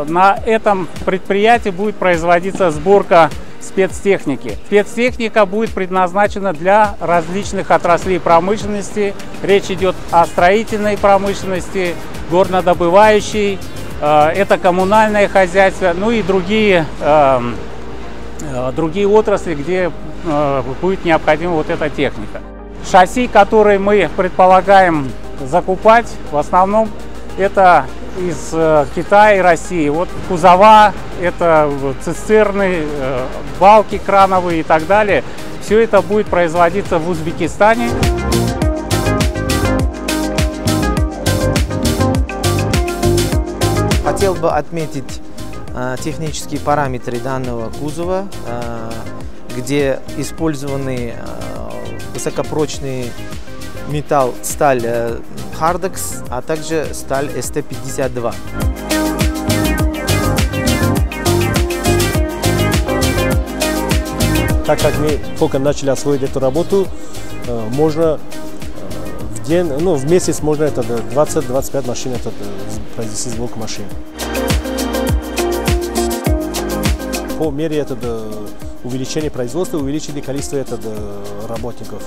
на этом предприятии будет производиться сборка спецтехники. Спецтехника будет предназначена для различных отраслей промышленности. Речь идет о строительной промышленности, горнодобывающей, это коммунальное хозяйство, ну и другие отрасли, где будет необходима вот эта техника. Шасси, которые мы предполагаем закупать, в основном это из Китая и России. Вот кузова, это цистерны, балки крановые и так далее. Все это будет производиться в Узбекистане. Хотел бы отметить технические параметры данного кузова, где использованы высокопрочный металл, сталь Hardex, а также сталь ST52. Так как мы только начали освоить эту работу, можно в день, в месяц можно 20-25 машин произвести сборку машин. По мере увеличения производства увеличили количество работников.